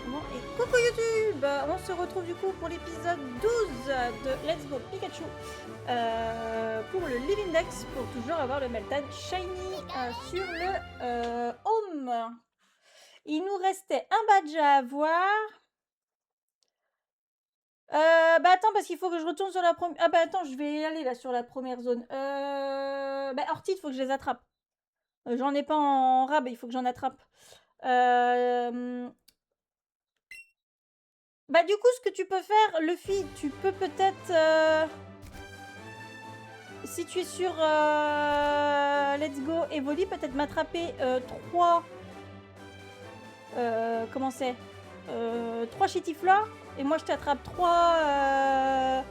Bon, et coucou YouTube, on se retrouve du coup pour l'épisode 12 de Let's Go Pikachu pour le Live Index, pour toujours avoir le Meltan Shiny sur le Home. Il nous restait un badge à avoir. Bah attends, parce qu'il faut que je retourne sur la première... Ah bah attends, je vais y aller là sur la première zone. Bah Orchid, il faut que je les attrape. J'en ai pas en rab, il faut que j'en attrape. Bah du coup, ce que tu peux faire, Luffy, tu peux peut-être... si tu es sur Let's Go Evoli, peut-être m'attraper 3... comment c'est 3 Chitifla. Et moi, je t'attrape 3...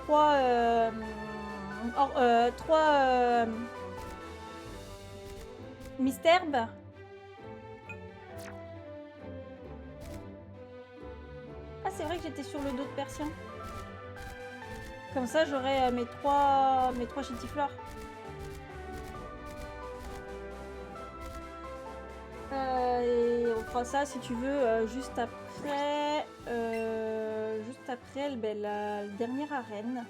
3... 3... Misterbe. Ah, c'est vrai que j'étais sur le dos de Persien. Comme ça, j'aurai mes 3 Chitifleurs. Et on fera ça, si tu veux, juste après la dernière arène.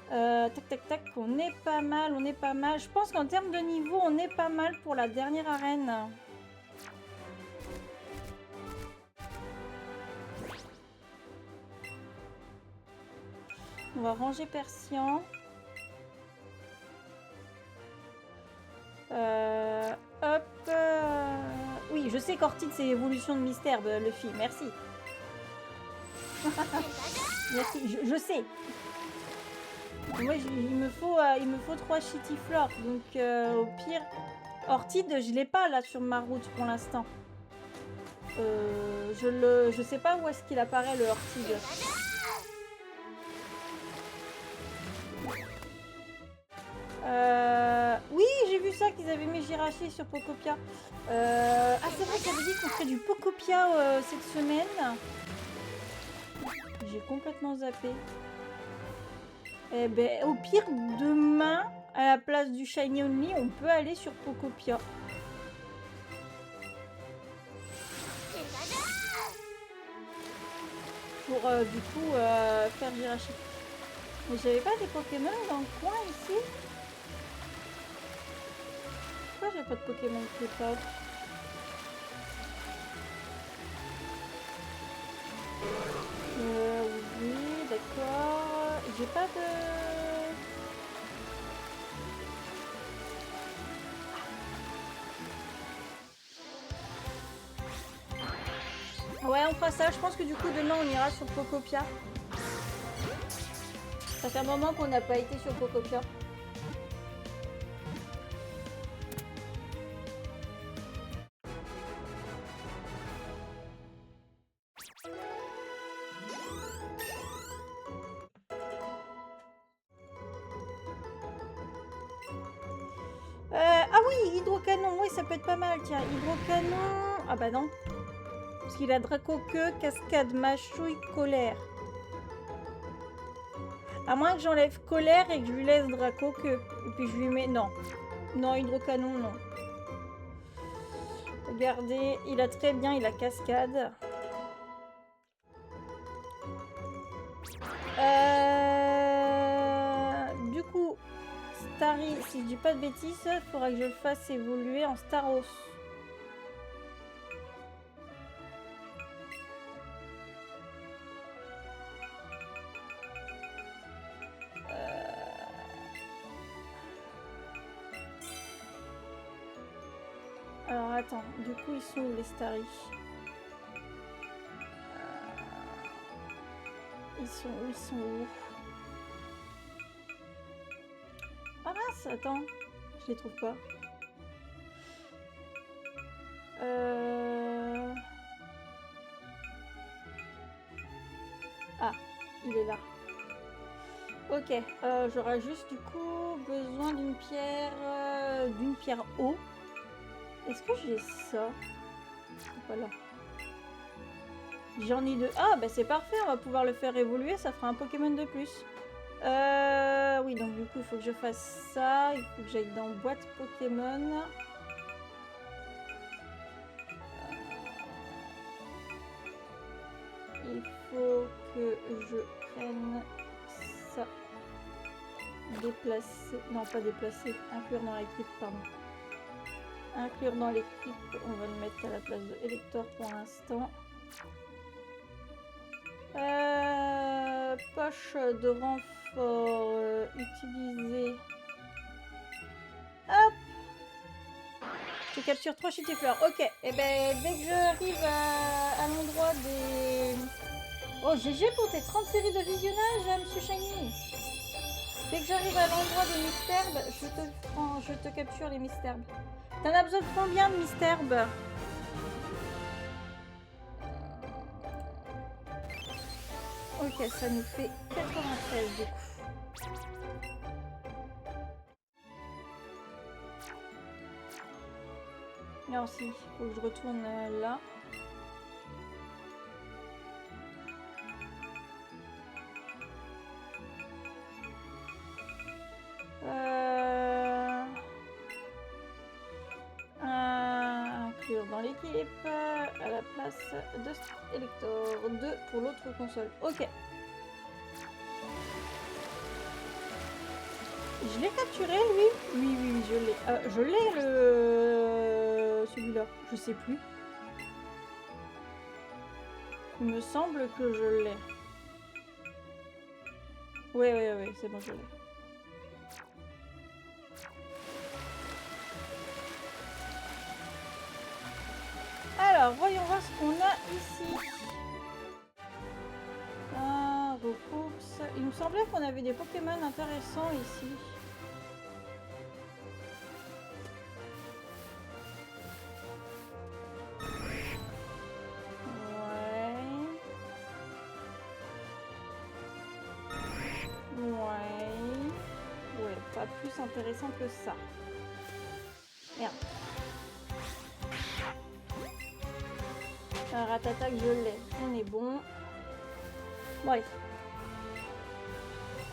Tac, tac, tac, on est pas mal, on est pas mal. Je pense qu'en termes de niveau, on est pas mal pour la dernière arène. On va ranger Persian. Hop. Oui, je sais qu'Ortide, c'est évolution de Mystère, Luffy. Merci. Merci, je sais. Moi, il me faut 3 Chitiflores. Donc, au pire, Ortide, je l'ai pas là sur ma route pour l'instant. Je sais pas où est-ce qu'il apparaît le Ortide. Oui, j'ai vu ça qu'ils avaient mis Jirachi sur Pokopia. Ah, c'est vrai qu'ils avaient dit qu'on ferait du Pokopia cette semaine. J'ai complètement zappé. Eh ben, au pire, demain, à la place du Shiny Only, on peut aller sur Pokopia. Pour du coup faire Jirachi. Mais j'avais pas des Pokémon dans le coin ici. Pourquoi j'ai pas de Pokémon qui pop? Oui, d'accord. J'ai pas de... Ouais, on fera ça. Je pense que du coup, demain, on ira sur Pokopia. Ça fait un moment qu'on n'a pas été sur Pokopia. Ah oui, Hydrocanon. Oui, ça peut être pas mal. Tiens, Hydrocanon... Ah bah non. Parce qu'il a Dracoqueux, Cascade, Machouille, Colère. À moins que j'enlève Colère et que je lui laisse Dracoqueux. Et puis je lui mets... Non. Non, Hydrocanon, non. Regardez, il a très bien, il a Cascade. Du coup, Starry, si je dis pas de bêtises, il faudra que je le fasse évoluer en Staros. Alors attends, du coup ils sont où les Starry? Ils sont où? Ils sont où? Ah mince, attends, je les trouve pas. Ah, il est là. Ok, j'aurai juste du coup besoin d'une pierre eau. Est-ce que j'ai ça? Voilà. J'en ai deux. Ah, bah c'est parfait, on va pouvoir le faire évoluer, ça fera un Pokémon de plus. Oui, donc du coup, il faut que je fasse ça. Il faut que j'aille dans boîte Pokémon. faut que je prenne ça. Déplacer. Non, pas déplacer. Inclure dans l'équipe, pardon. Inclure dans l'équipe. On va le mettre à la place de Elector pour l'instant. Poche de renfort utilisée. Hop! Je capture 3 chitifleurs. Ok. Et ben dès que j'arrive à l'endroit des... Oh, GG pour tes 30 séries de visionnage, Monsieur Shiny. Dès que j'arrive à l'endroit des Misterbes, je te capture les Misterbes. T'en as besoin de combien de Misterbes? Ok, ça nous fait 93 du coup. Non, si, faut que je retourne là. Inclure dans l'équipe à la place de Elector 2 pour l'autre console. Ok. Je l'ai capturé lui? Oui, je l'ai. Je l'ai le... celui-là. Je sais plus. Il me semble que je l'ai. Oui, c'est bon, je l'ai. Alors, voyons voir ce qu'on a ici. Recoups. Il me semblait qu'on avait des Pokémon intéressants ici. Ouais, pas plus intéressant que ça. Merde. Un Ratata que je l'ai. On est bon. Bref.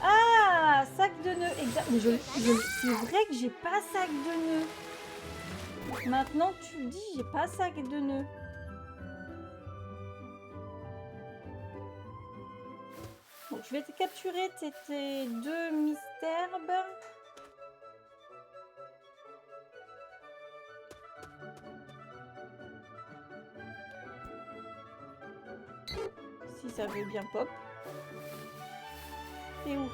Ah, sac de nœuds. Exact. Mais c'est vrai que j'ai pas sac de nœuds. Maintenant que tu le dis, j'ai pas sac de nœuds. Bon, je vais te capturer tes 2 Misterbes. Si ça veut bien pop. C'est où?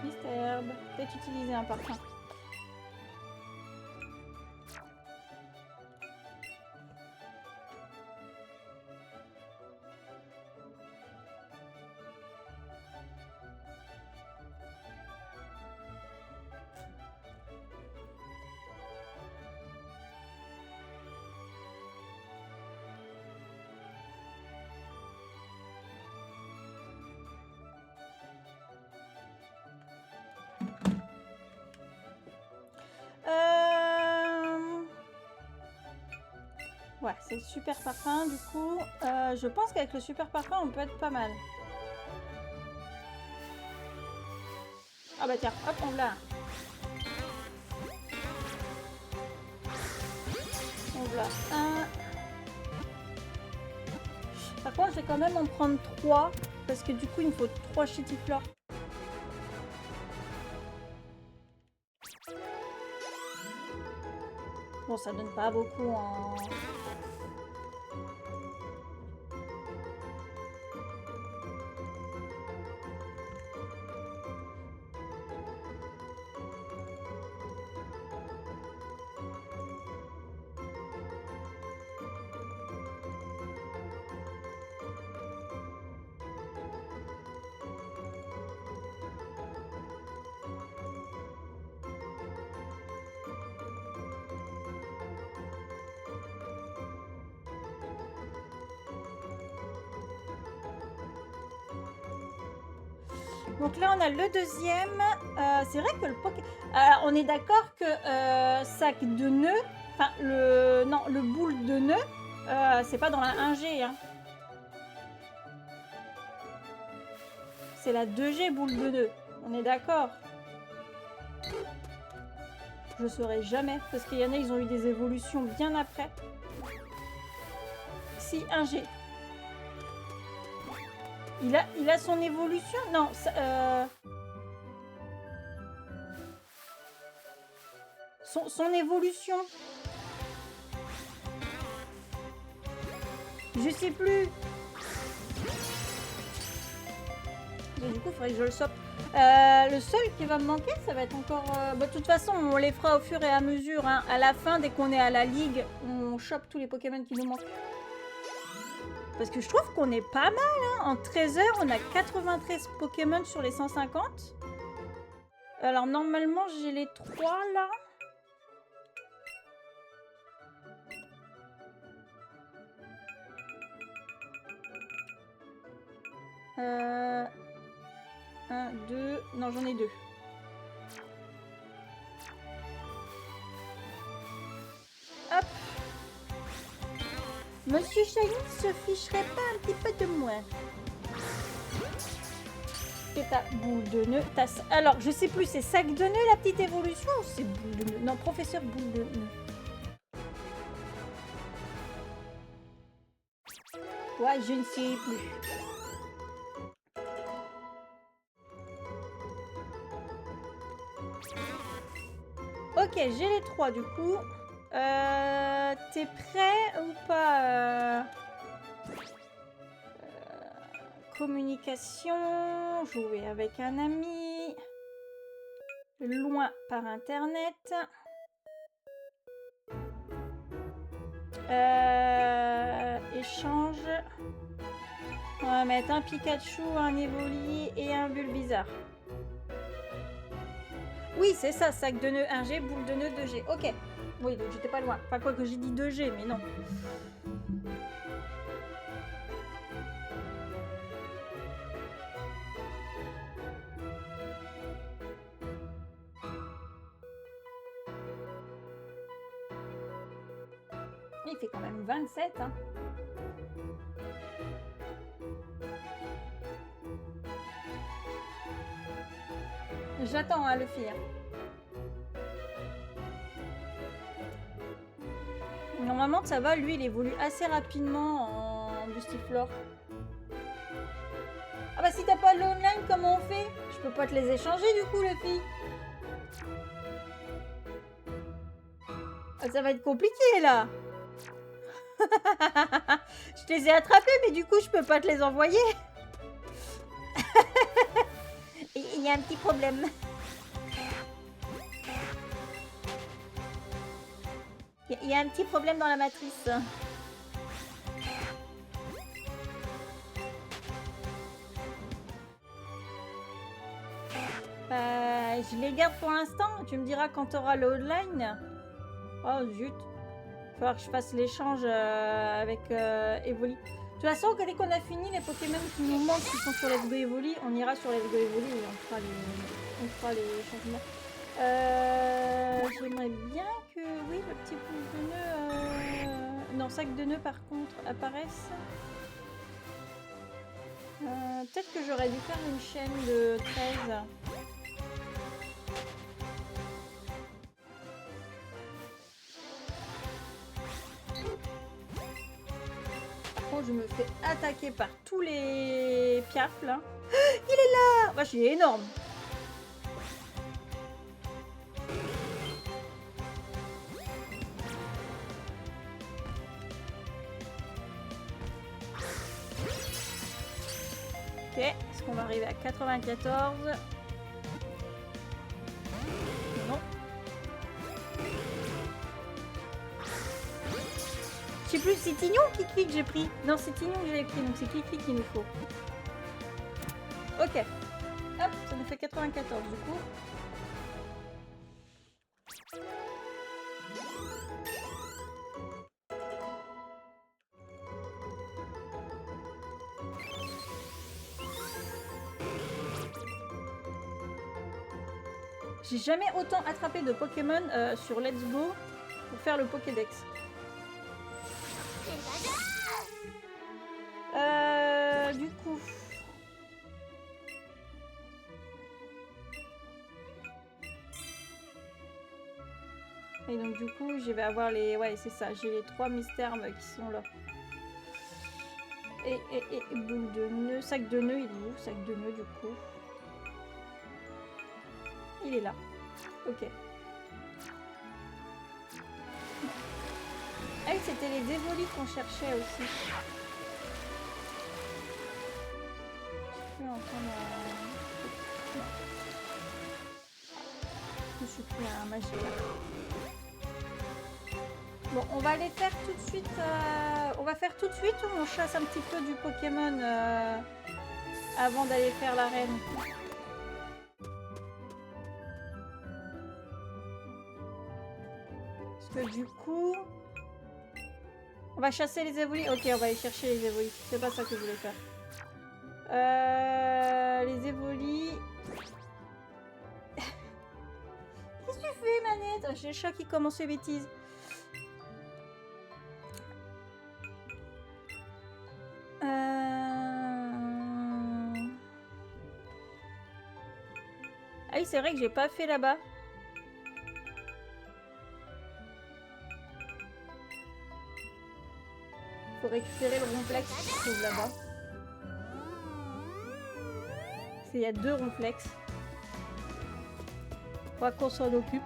Misterbe. Peut-être utiliser un parfum. Ouais, c'est le super parfum du coup. Je pense qu'avec le super parfum, on peut être pas mal. Ah bah tiens, hop, on l'a. On l'a un. Par contre, je vais quand même en prendre 3 parce que du coup, il me faut 3 chitiflores. Bon, ça donne pas beaucoup en... Donc là, on a le deuxième. C'est vrai que le Poké... on est d'accord que sac de nœuds, enfin, le boule de nœuds, c'est pas dans la 1G. Hein. C'est la 2G boule de nœuds. On est d'accord. Je saurais jamais, parce qu'il y en a, ils ont eu des évolutions bien après. Si, 1G. Il a son évolution? Non, ça, son évolution. Je sais plus. Et du coup, il faudrait que je le sope. Le seul qui va me manquer, ça va être encore... Bah, de toute façon, on les fera au fur et à mesure. Hein. À la fin, dès qu'on est à la ligue, on chope tous les Pokémon qui nous manquent. Parce que je trouve qu'on est pas mal. Hein. En 13 heures, on a 93 Pokémon sur les 150. Alors, normalement, j'ai les 3 là. Euh... 1, 2... Non, j'en ai 2. Hop. Monsieur Shiny se ficherait pas un petit peu de moi. Et ta boule de nœud. Alors, je sais plus, c'est sac de nœud la petite évolution ou c'est boule de nœud? Non, professeur boule de nœud. Ouais, je ne sais plus. Ok, j'ai les 3 du coup. T'es prêt ou pas communication, jouer avec un ami, loin par internet. Échange. On va mettre un Pikachu, un Evoli et un Bulbizarre. Oui, c'est ça, sac de nœud 1G, boule de nœud 2G. Ok. Oui, donc j'étais pas loin. Enfin, quoi que j'ai dit 2G, mais non. Il fait quand même 27, hein. J'attends, hein, le faire. Normalement, ça va. Lui, il évolue assez rapidement en Bustiflore. Ah bah si t'as pas l'online, comment on fait? Je peux pas te les échanger du coup, les filles. Ah, ça va être compliqué là. Je te les ai attrapés, mais du coup, je peux pas te les envoyer. Il y a un petit problème. Il y a un petit problème dans la matrice. Je les garde pour l'instant. Tu me diras quand tu auras le online. Oh zut. Il va falloir que je fasse l'échange avec Evoli. De toute façon, dès qu'on a fini les Pokémon qui nous manquent, qui sont sur Let's Go Evoli, on ira sur Let's Go Evoli et on fera les changements. J'aimerais bien que, oui, le petit boule de nœud, non, sac de nœud par contre, apparaisse. Peut-être que j'aurais dû faire une chaîne de 13. Par contre, je me fais attaquer par tous les piafs là. Il est là! Vache, il est énorme! Ok, est-ce qu'on va arriver à 94? Non. Je sais plus, c'est Tignon ou Kikli que j'ai pris? Non, c'est Tignon que j'avais pris, donc c'est Kikli qu'il nous faut. Ok. Hop, ça nous fait 94 du coup. J'ai jamais autant attrapé de Pokémon sur Let's Go pour faire le Pokédex. Du coup... Et donc du coup, je vais avoir les... Ouais, c'est ça, j'ai les 3 mystères qui sont là. Et boule de nœud. Sac de nœud, il est où? Sac de nœud, du coup. Il est là. Ok. Ah oui, c'était les dévolis qu'on cherchait aussi. Je me suis pris un magique. Bon, on va les faire tout de suite. On va faire tout de suite ou on chasse un petit peu du Pokémon avant d'aller faire l'arène? Parce que du coup... On va chasser les évolis. Ok, on va aller chercher les évolis. C'est pas ça que je voulais faire. Les évolis... Qu'est-ce que tu fais, manette? Oh, j'ai le chat qui commence ses bêtises. Ah oui, c'est vrai que j'ai pas fait là-bas. Faut récupérer le ronflex qui se trouve là-bas. Il y a 2 ronflex. Faut qu'on s'en occupe.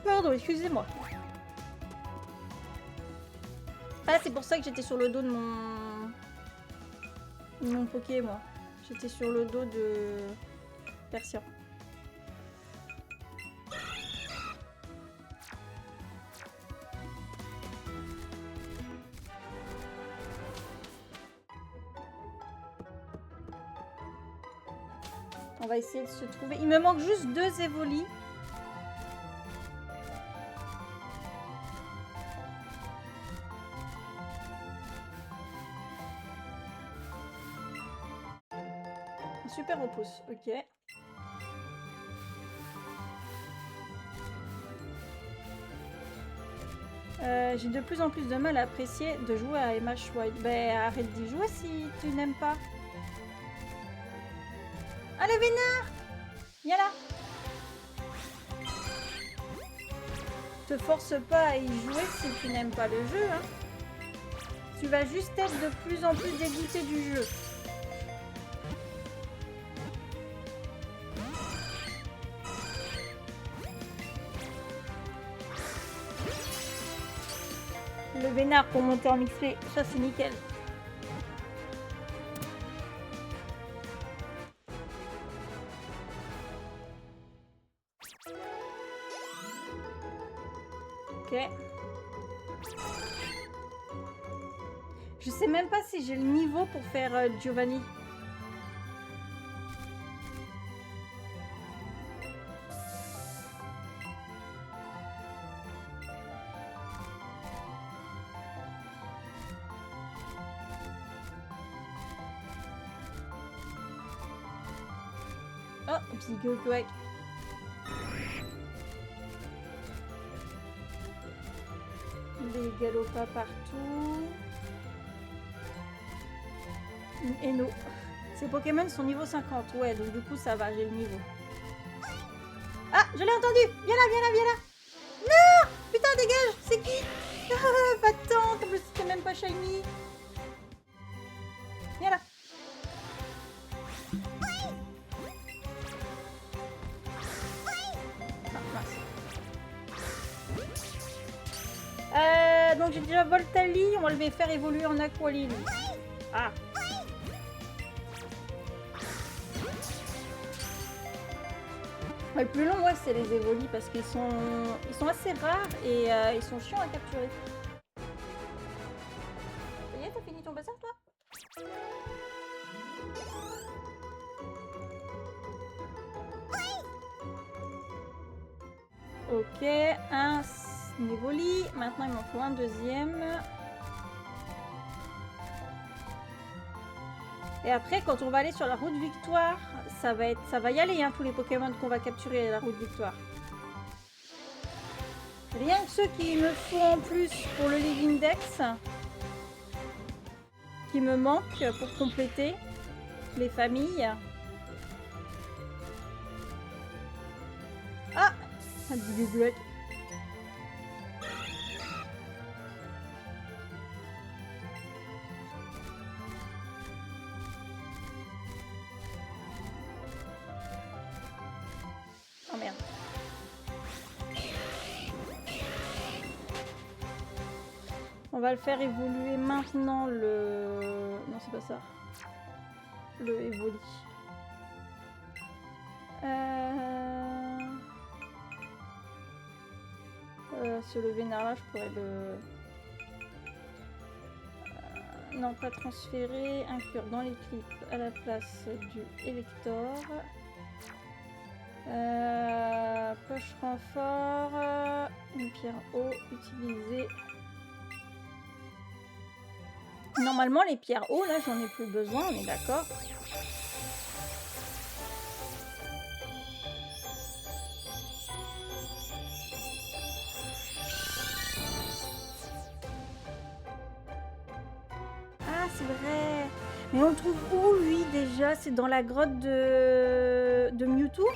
Pardon, excusez-moi. Ah, c'est pour ça que j'étais sur le dos de mon Poké, moi. J'étais sur le dos de Persian. On va essayer de se trouver. Il me manque juste 2 évolis. Super repousse, ok. J'ai de plus en plus de mal à apprécier de jouer à MH Wild. Ben arrête d'y jouer si tu n'aimes pas. Allez, Vénard! Viens là! Te force pas à y jouer si tu n'aimes pas le jeu, hein. Tu vas juste être de plus en plus dégoûté du jeu. Le Vénard pour monter en XP, ça c'est nickel. Ok. Je sais même pas si j'ai le niveau pour faire Giovanni. Oh, petit Gogwag. Des galopas partout. Une Eno. Ces Pokémon sont niveau 50. Ouais, donc du coup ça va, j'ai le niveau. Ah, je l'ai entendu. Viens là, viens là, viens là. Non, putain, dégage. C'est qui? Ah, va-t'en. En plus, c'était même pas shiny. Viens là. Donc j'ai déjà Voltali, on va le faire évoluer en Aqualine. Ah. Le plus long, ouais, c'est les évolis parce qu'ils sont assez rares et ils sont chiants à capturer. Ça y est, t'as fini ton bazar, toi? Ok, un Snivoli. Maintenant, il m'en faut un deuxième. Et après, quand on va aller sur la route Victoire, ça va y aller, hein, tous les Pokémon qu'on va capturer à la route Victoire. Rien que ceux qui me font en plus pour le Living Dex, qui me manquent pour compléter les familles. Ah, un petit Gluck. merde. On va le faire évoluer maintenant le... Non, c'est pas ça. Le Evoli. Ce le vénard là, je pourrais le... non, pas transférer. Inclure dans les clips à la place du Elector. Poche renfort. Une pierre eau utilisée. Normalement, les pierres eau, là, j'en ai plus besoin, on est d'accord. Ah, c'est vrai. Mais on le trouve où, lui, déjà? C'est dans la grotte de Mewtwo?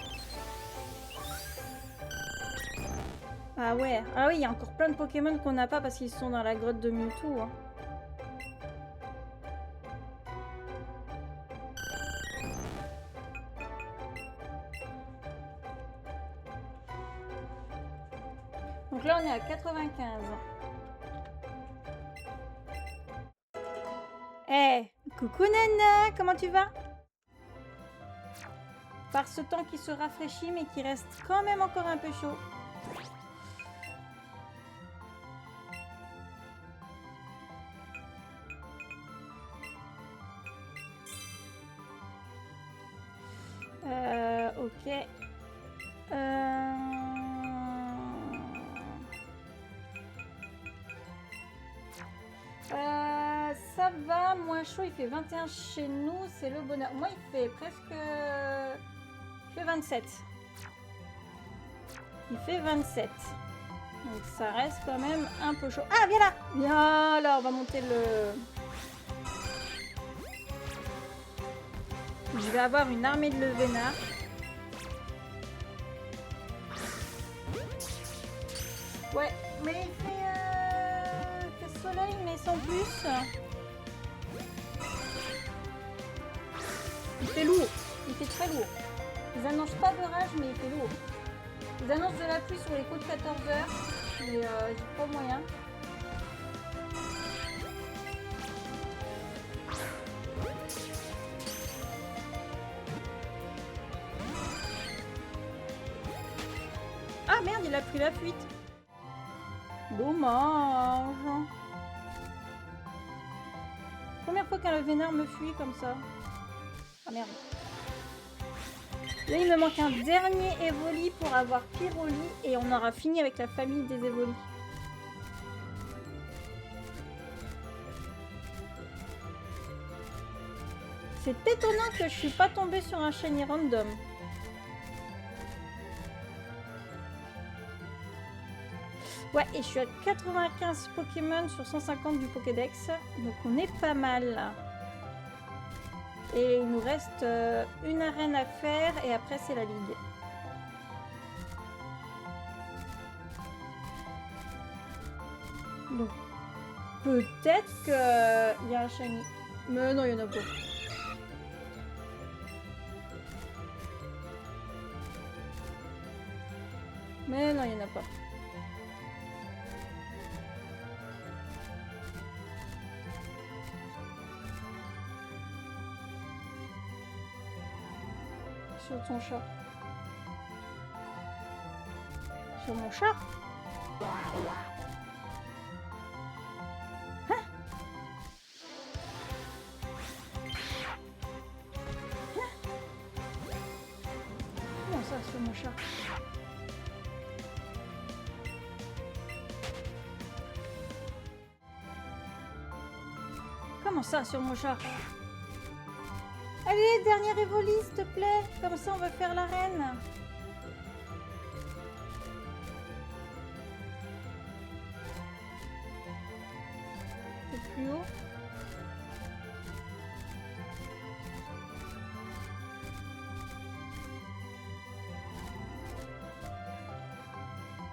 Ah ouais. Ah oui, il y a encore plein de Pokémon qu'on n'a pas parce qu'ils sont dans la grotte de Mewtwo. Hein. Donc là, on est à 95. Eh, hey, coucou Nana, comment tu vas? Par ce temps qui se rafraîchit mais qui reste quand même encore un peu chaud. Ok. Ça va, moins chaud, il fait 21 chez nous, c'est le bonheur. Moi, il fait presque... Il fait 27. Il fait 27. Donc ça reste quand même un peu chaud. Ah, viens là! Viens là, on va monter le... Je vais avoir une armée de Levénard. Ouais, mais il fait soleil, mais sans plus. Il fait lourd. Il fait très lourd. Ils annoncent pas d'orage, mais il fait lourd. Ils annoncent de la pluie sur les coups de 14 heures, mais j'ai pas moyen. Ah merde, il a pris la fuite. Dommage. Première fois qu'un Levénard me fuit comme ça. Ah merde. Là, il me manque un dernier Evoli pour avoir Pyroli et on aura fini avec la famille des Evolis. C'est étonnant que je suis pas tombée sur un shiny random. Ouais, et je suis à 95 Pokémon sur 150 du Pokédex, donc on est pas mal. Et il nous reste une arène à faire et après c'est la ligue. Donc peut-être qu'il y a un shiny. Mais non, il y en a pas. Mais non, il n'y en a pas. Sur ton chat. Sur mon chat? Hein? Comment ça, sur mon chat? Comment ça, sur mon chat? Allez, dernière Evoli, s'il te plaît. Comme ça, on va faire l'arène. C'est plus haut.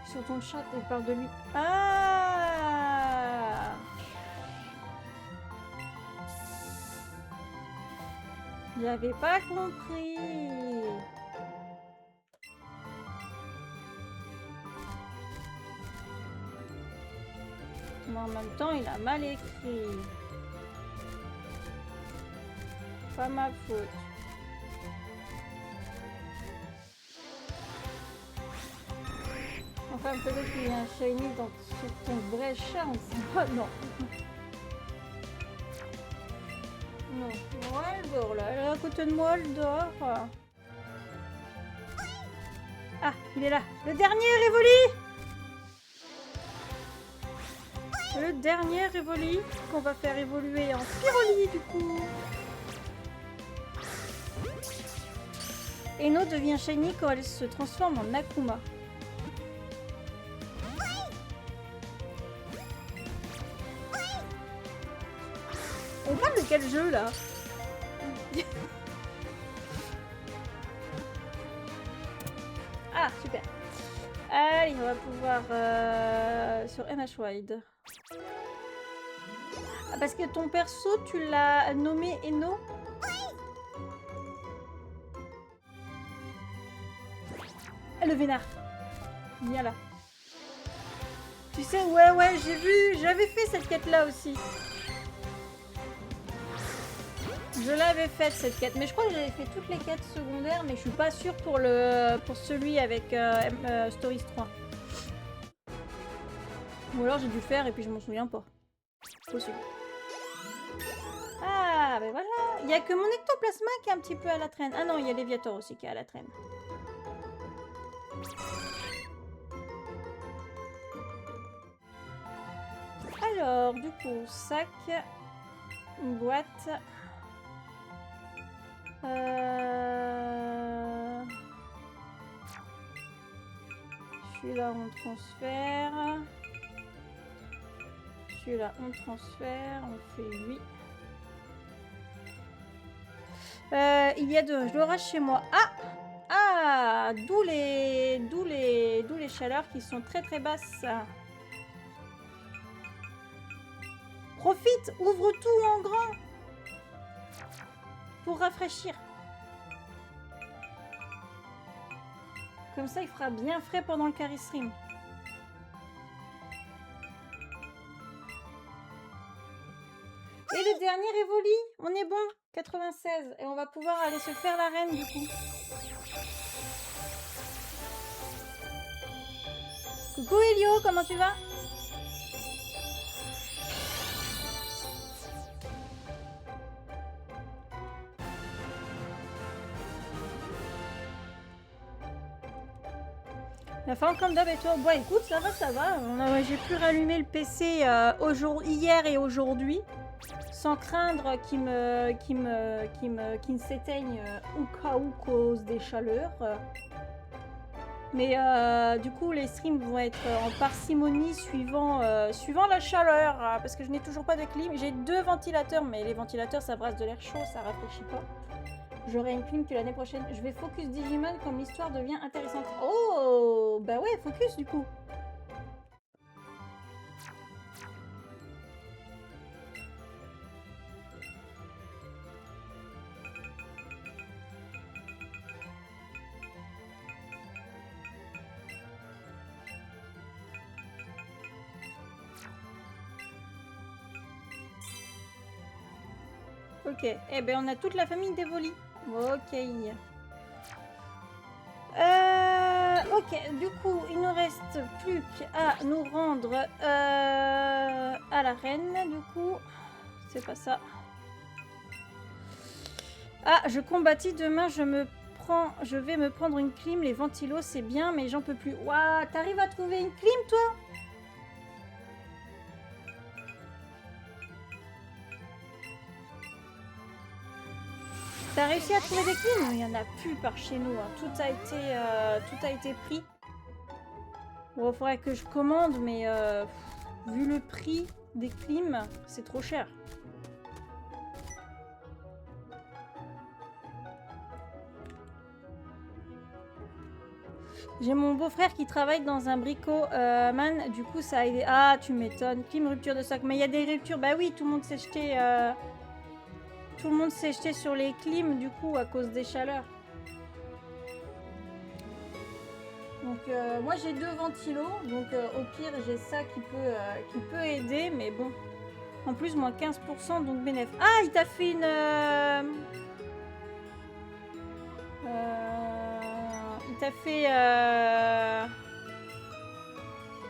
Sur ton chat, il parle de lui. Ah! J'avais pas compris. en même temps, il a mal écrit. Pas ma faute. Enfin, peut-être qu'il y a un shiny sur ton vrai chat, on sait pas. Non. Non. Ouais, elle dort là. Elle est à côté de moi, elle dort. Ah, il est là. Le dernier Rivoli! Le dernier Rivoli qu'on va faire évoluer en Spiroli du coup. Eno devient shiny quand elle se transforme en Akuma. On parle de quel jeu là? Ah, super. Allez, on va pouvoir sur MH Wide. Ah, parce que ton perso, tu l'as nommé Eno? Le vénard. Viens là. Tu sais, ouais, j'ai vu. J'avais fait cette quête-là aussi. Je l'avais faite cette quête, mais je crois que j'avais fait toutes les quêtes secondaires, mais je suis pas sûre pour celui avec Stories 3. Ou alors j'ai dû le faire et puis je m'en souviens pas. Possible. Ah, ben voilà. Il y a que mon ectoplasma qui est un petit peu à la traîne. Ah non, il y a Léviator aussi qui est à la traîne. Alors, du coup, sac, boîte. Celui-là, on transfère. Celui-là, on transfère. On fait 8. Il y a de l'orage chez moi. Ah! Ah! D'où les chaleurs qui sont très très basses. Profite! Ouvre tout en grand! Pour rafraîchir. Comme ça, il fera bien frais pendant le carry stream. Et le dernier Rivoli, on est bon, 96. Et on va pouvoir aller se faire la reine du coup. Coucou Elio, comment tu vas? La fin comme d'hab et toi? Bon écoute, ça va. J'ai pu rallumer le PC hier et aujourd'hui. Sans craindre qu'il ne s'éteigne au cas où cause des chaleurs. Mais du coup, les streams vont être en parcimonie suivant la chaleur. Parce que je n'ai toujours pas de clim. J'ai 2 ventilateurs, mais les ventilateurs, ça brasse de l'air chaud, ça rafraîchit pas. J'aurai une clim que l'année prochaine. Je vais focus Digimon comme l'histoire devient intéressante. Oh, bah ouais, focus du coup. Ok, eh ben on a toute la famille d'Evoli. Ok. Ok, du coup, il ne reste plus qu'à nous rendre à la reine, du coup. C'est pas ça. Ah, je combattis demain, je vais me prendre une clim, les ventilos c'est bien, mais j'en peux plus. Waouh, t'arrives à trouver une clim, toi? T'as réussi à trouver des clims? Il n'y en a plus par chez nous. Hein. Tout a été pris. Bon, il faudrait que je commande, mais vu le prix des clims, c'est trop cher. J'ai mon beau-frère qui travaille dans un brico-man. Du coup, ça a aidé. Ah, tu m'étonnes. Clim, rupture de stock. Mais il y a des ruptures. Bah oui, tout le monde s'est jeté... Tout le monde s'est jeté sur les clims, du coup, à cause des chaleurs. Donc moi j'ai 2 ventilos, donc au pire j'ai ça qui peut aider, mais bon. En plus moins 15%, donc bénéf. Ah, il t'a fait il t'a fait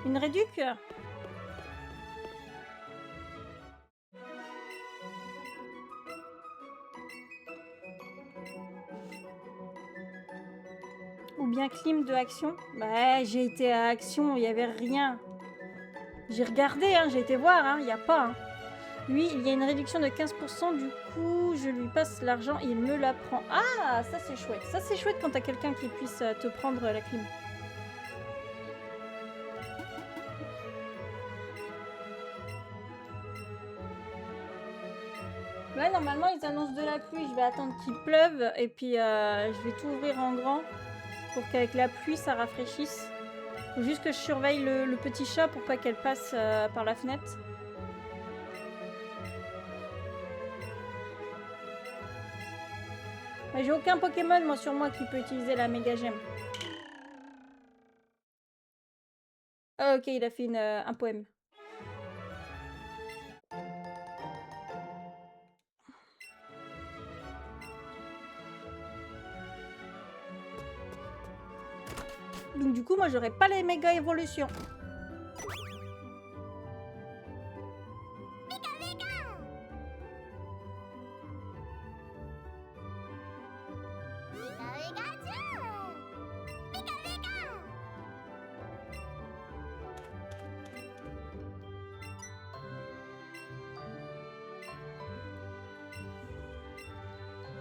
une réduc. Ou bien clim de action. Bah j'ai été à action, il n'y avait rien. J'ai regardé, hein, j'ai été voir, hein, il n'y a pas. Hein. Lui, il y a une réduction de 15%, du coup, je lui passe l'argent, il me la prend. Ah, ça c'est chouette. Ça c'est chouette quand t'as quelqu'un qui puisse te prendre la clim. Ouais, normalement, ils annoncent de la pluie. Je vais attendre qu'il pleuve et puis je vais tout ouvrir en grand pour qu'avec la pluie, ça rafraîchisse. Faut juste que je surveille le petit chat pour pas qu'elle passe par la fenêtre. J'ai aucun Pokémon, moi, sur moi, qui peut utiliser la méga gemme. Ah, ok, il a fait un poème. Donc du coup, moi, j'aurais pas les méga évolutions.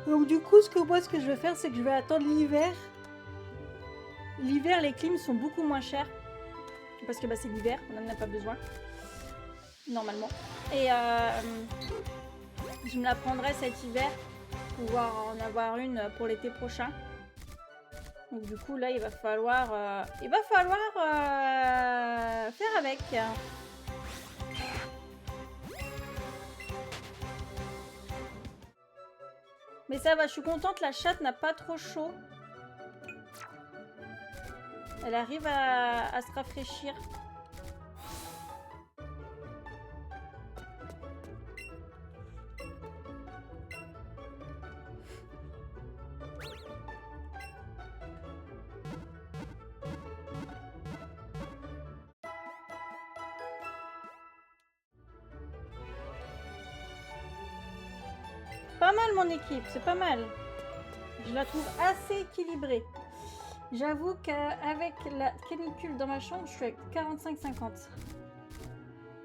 Donc du coup, ce que je vais faire, c'est que je vais attendre l'hiver. L'hiver, les clims sont beaucoup moins chers. Parce que bah, c'est l'hiver, on n'en a pas besoin. Normalement. Et je me la prendrai cet hiver. Pour pouvoir en avoir une pour l'été prochain. Donc du coup, là, il va falloir faire avec. Mais ça va, je suis contente, la chatte n'a pas trop chaud. Elle arrive à se rafraîchir. Pas mal mon équipe, c'est pas mal. Je la trouve assez équilibrée. J'avoue qu'avec la canicule dans ma chambre, je suis à 45-50.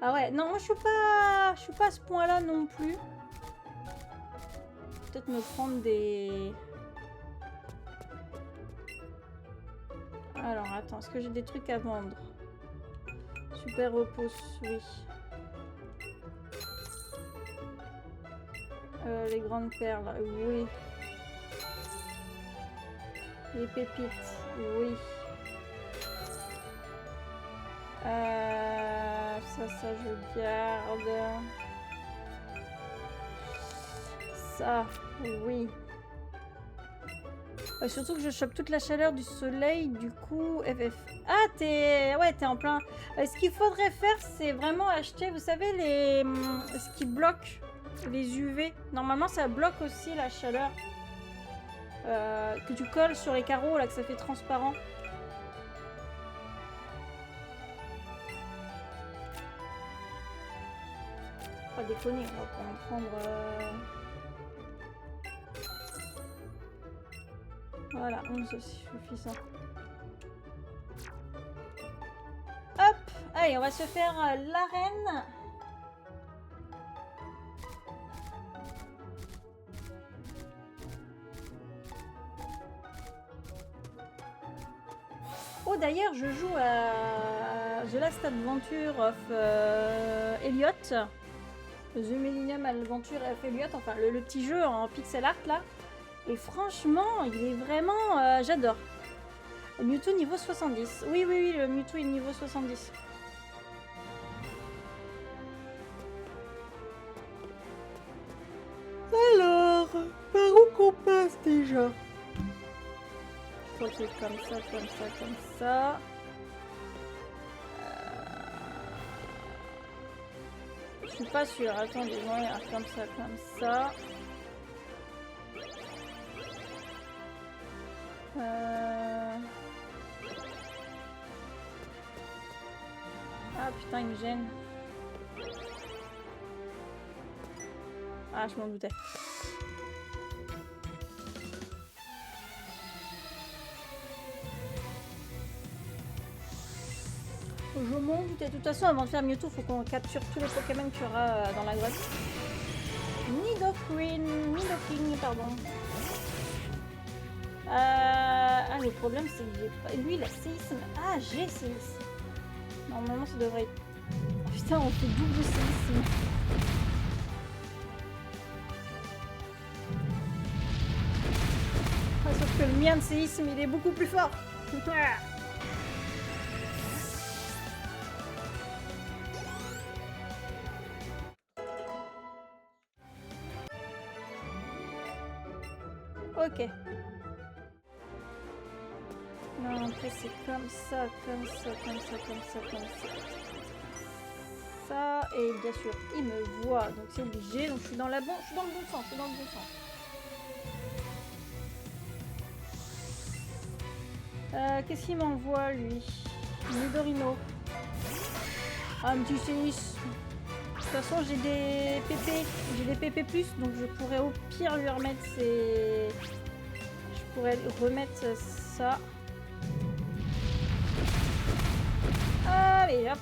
Ah ouais, non, moi je suis pas à ce point-là non plus. Peut-être me prendre des... Alors attends, est-ce que j'ai des trucs à vendre? Super repos, oui. Les grandes perles, oui. Les pépites, oui. Ça je garde. Ça, oui. Surtout que je chope toute la chaleur du soleil, du coup, FF. Ah, t'es en plein. Ce qu'il faudrait faire, c'est vraiment acheter, vous savez, ce qui bloque les UV. Normalement, ça bloque aussi la chaleur. Que tu colles sur les carreaux, là, que ça fait transparent. Pas déconner, on va pas en prendre... Voilà, 11 c'est suffisant. Hop, allez, on va se faire l'arène. Oh, d'ailleurs, je joue à The Last Adventure of Elliot. The Millennium Adventure of Elliot, enfin le petit jeu en pixel art là. Et franchement, il est vraiment... j'adore. Mewtwo niveau 70. Oui, le Mewtwo est niveau 70. Alors, par où qu'on passe déjà? crois que c'est comme ça, comme ça, comme ça. Je suis pas sûre. Attendez, non, il y a comme ça, comme ça. Ah putain, il me gêne. Ah, je m'en doutais. Je m'en doutais. De toute façon, avant de faire Mewtwo, il faut qu'on capture tous les Pokémon qu'il y aura dans la grotte. Nidoking, pardon. Ah, le problème, c'est que j'ai pas... Lui, il a séisme. Ah, j'ai séisme. Normalement, ça devrait être... Oh, putain, on fait double séisme. Ah, sauf que le mien de séisme, il est beaucoup plus fort. Ok. Non, après c'est comme ça, comme ça, comme ça, comme ça, comme ça. Ça, et bien sûr, il me voit, donc c'est obligé. Donc je suis dans le bon sens, je suis dans le bon sens. Qu'est-ce qu'il m'envoie, lui? Nidorino. Ah, un petit séisme. De toute façon, j'ai des PP. J'ai des PP+, donc je pourrais au pire lui remettre ses... Je pourrais remettre ça. Allez, hop.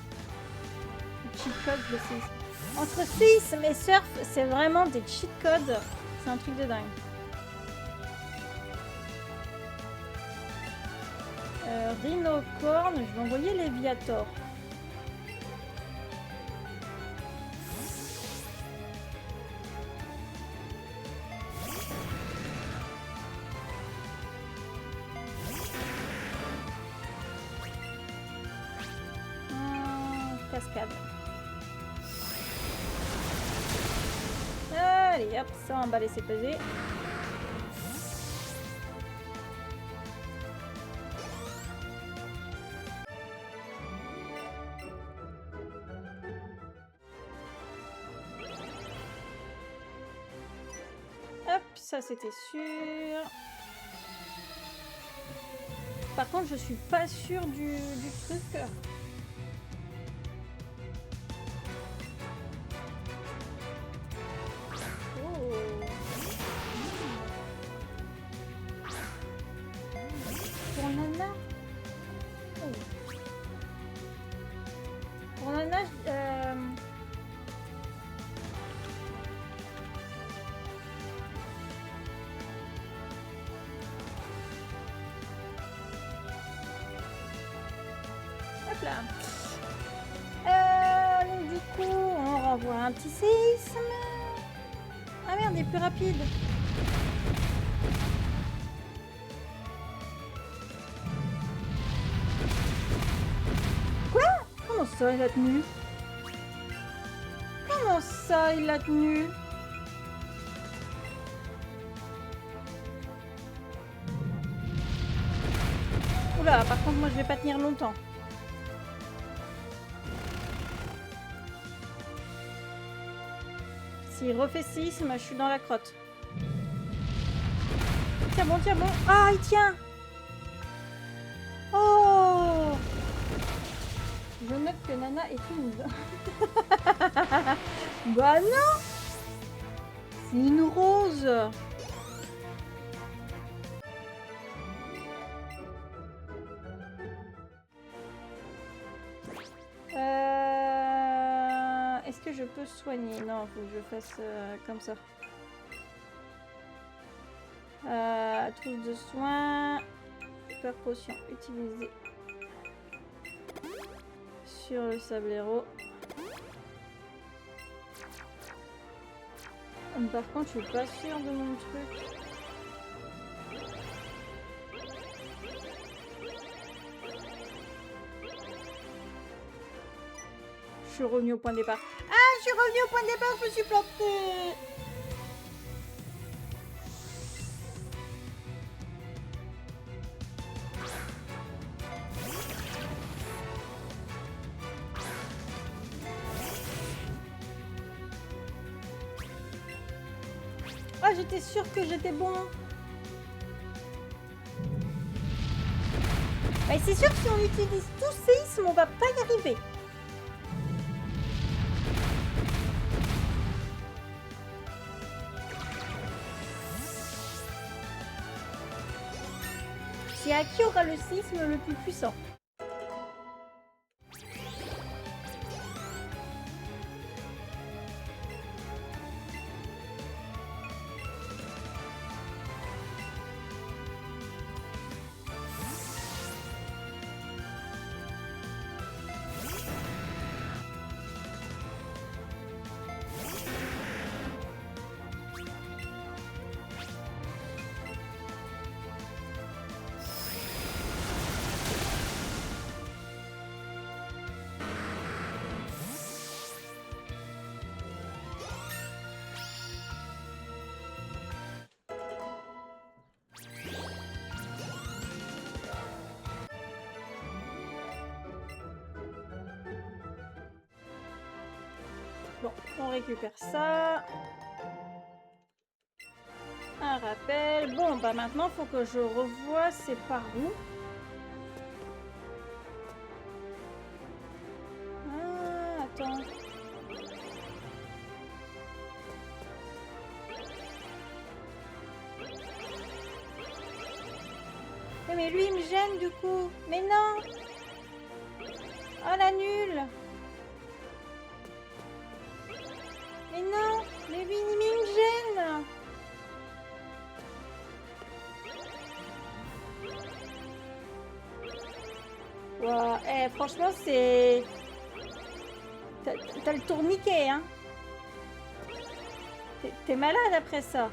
Cheat code, le séisme. Entre séisme et surf, c'est vraiment des cheat codes. C'est un truc de dingue. Rhinocorn, je vais envoyer Léviator. Cascade. Allez, hop, ça on va laisser peser. Hop, ça c'était sûr. Par contre, je suis pas sûre du truc. Donc du coup, on renvoie un petit séisme. Ah merde, il est plus rapide. Quoi? Comment ça, il a tenu? Comment ça, il a tenu? Oula, par contre, moi, je vais pas tenir longtemps. S'il refait séisme, je suis dans la crotte. Tiens bon, tiens bon. Ah, il tient. Oh! Je note que Nana est timide. Bah non! C'est une rose. Est-ce que je peux soigner? Non, il faut que je fasse comme ça. Trousse de soins. Super potion utilisée sur le sablero. Par contre, je suis pas sûre de mon truc. Je suis revenue au point de départ. Ah, je suis revenue au point de départ, je me suis plantée. Ah, j'étais sûre que j'étais bon. Mais c'est sûr que si on utilise tout séisme, on va pas y arriver. C'est à qui aura le séisme le plus puissant? Bon, on récupère ça. Un rappel. Bon, bah maintenant, faut que je revoie c'est par où. Ah, attends. Mais lui, il me gêne du coup. Mais non. Oh, la nulle. Mais non, mais lui, il me gêne. Wow. Eh, franchement, c'est... T'as le tourniquet, hein. T'es malade après ça.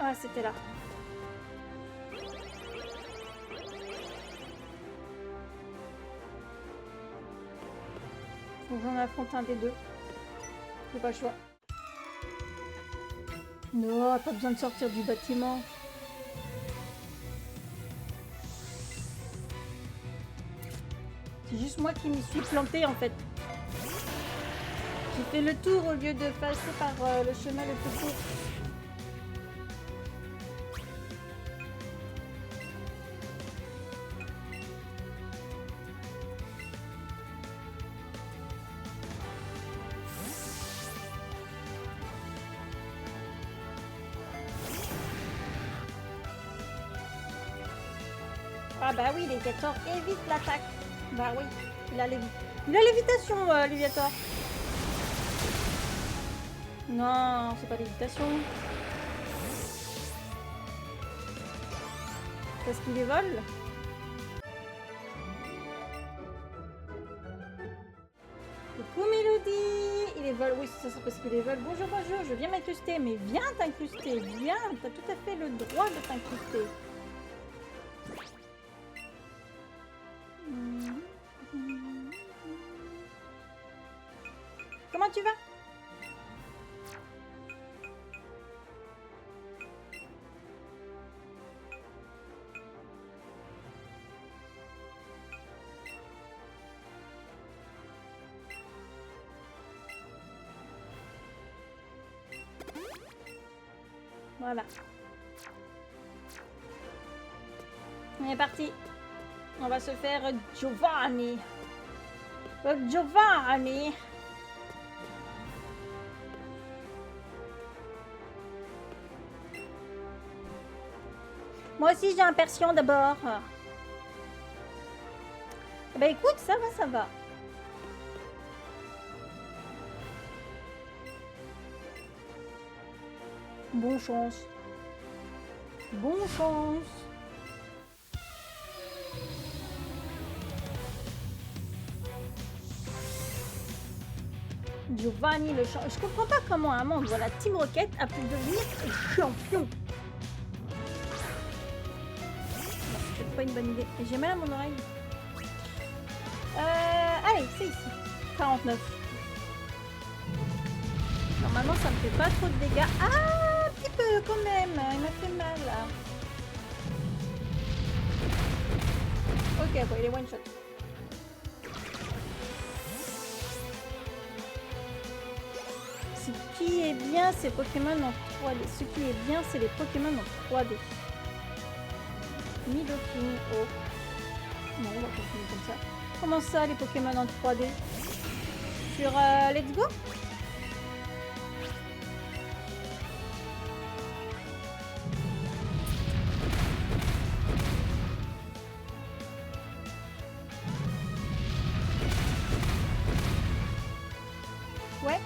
Ah, c'était là. Faut que j'en affronte un des deux. J'ai pas le choix. Non, pas besoin de sortir du bâtiment. C'est juste moi qui m'y suis plantée en fait. J'ai fait le tour au lieu de passer par le chemin le plus court. Ah bah oui, Léviator évite l'attaque. Bah oui, il a lévitation, Léviator. Non, c'est pas lévitation. Parce qu'il les vole. Coucou Mélodie. Il les vole, oui, c'est ça, parce qu'il les vole. Bonjour, bonjour, je viens m'incruster. Mais viens t'incruster, viens. T'as tout à fait le droit de t'incruster. Comment tu vas? Voilà. On est parti. On va se faire Giovanni. Giovanni. Moi aussi j'ai un Persian d'abord. Bah écoute, ça va, ça va. Bonne chance. Bonne chance. Giovanni le champion. Je comprends pas comment un membre de la Team Rocket a pu devenir champion. C'est pas une bonne idée. J'ai mal à mon oreille. Allez, c'est ici. 49. Normalement, ça me fait pas trop de dégâts. Ah, un petit peu quand même. Il m'a fait mal. Ok, quoi, il est one shot. Ce qui est bien, c'est Pokémon en 3D. Ce qui est bien, c'est les Pokémon en 3D. Nidoking. Oh. Non, on va continuer comme ça. Comment ça, les Pokémon en 3D? Sur Let's Go? Ouais,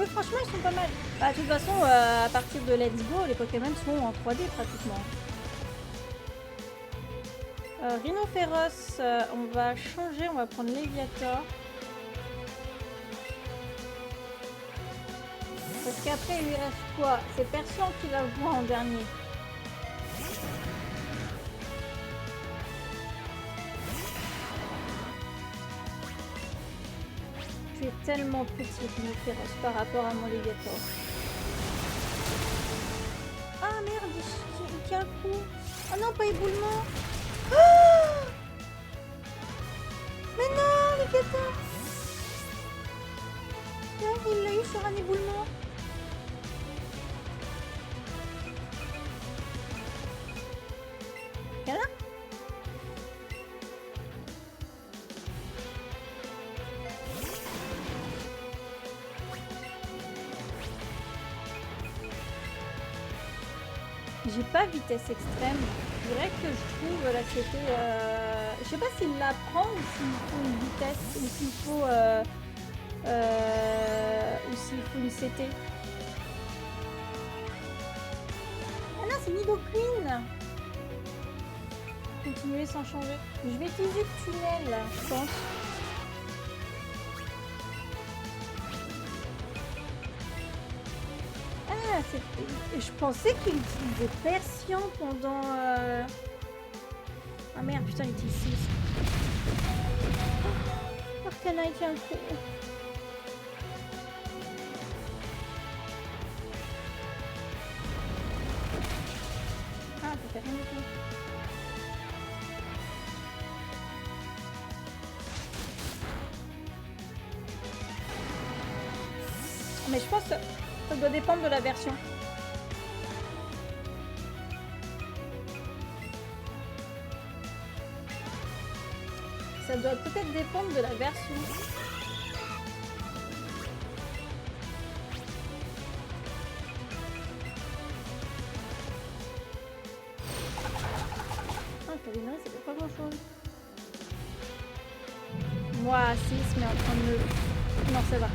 franchement, ils sont pas mal. Bah, de toute façon, à partir de Let's Go, les Pokémon sont en 3D pratiquement. Rhinophéros, on va changer, on va prendre Léviator. Parce qu'après, il lui reste quoi? C'est Persian qui la voit en dernier. Tu es tellement petit, Rhinophéros, par rapport à mon Léviator. Ah merde, il tient le coup. Oh non, pas éboulement. Oh, mais non, Léviator. Il l'a eu sur un éboulement. Là. J'ai pas vitesse extrême. Je dirais que je trouve là c'était. Je sais pas s'il la prend ou s'il faut une vitesse ou s'il faut une CT. Ah non, c'est Nidoqueen. Continuer sans changer. Je vais utiliser le tunnel, je pense. Ah, je pensais qu'il utilisait Persian pendant... Ah merde, putain, il utilise 6. Oh, Arcana, il tient un coup. Ah, ça fait rien du tout. Mais je pense que ça doit dépendre de la version. Ça doit peut-être dépendre de la version. Ah, Kalina, ça fait pas grand-chose. Moi, 6, mais en train de me... Non, ça va.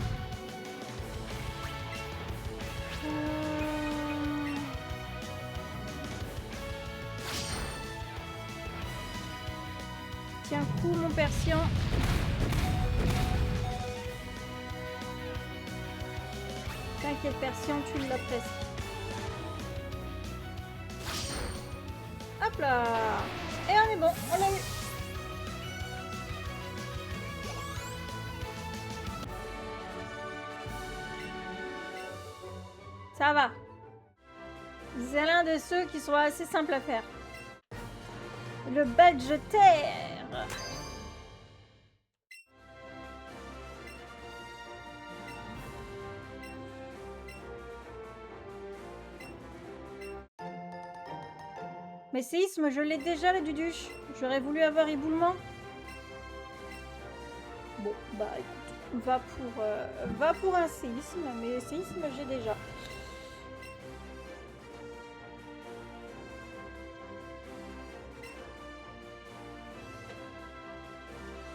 Tiens, coup mon Persian. T'inquiète, Persian, tu l'as presque. Hop là. Et on est bon, on l'a eu. Ça va. C'est l'un de ceux qui sont assez simples à faire. Le badge terre. Mais séisme, je l'ai déjà, la Duduche. J'aurais voulu avoir éboulement. Bon, bah écoute, va pour un séisme, mais séisme, j'ai déjà.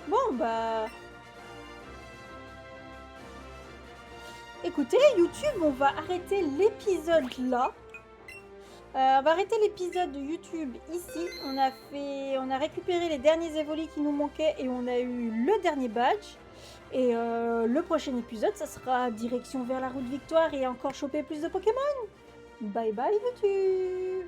Bon, bah... Écoutez, YouTube, on va arrêter l'épisode là. On va arrêter l'épisode de YouTube ici. On a récupéré les derniers évolis qui nous manquaient et on a eu le dernier badge. Et le prochain épisode, ça sera direction vers la route victoire et encore choper plus de Pokémon. Bye bye YouTube.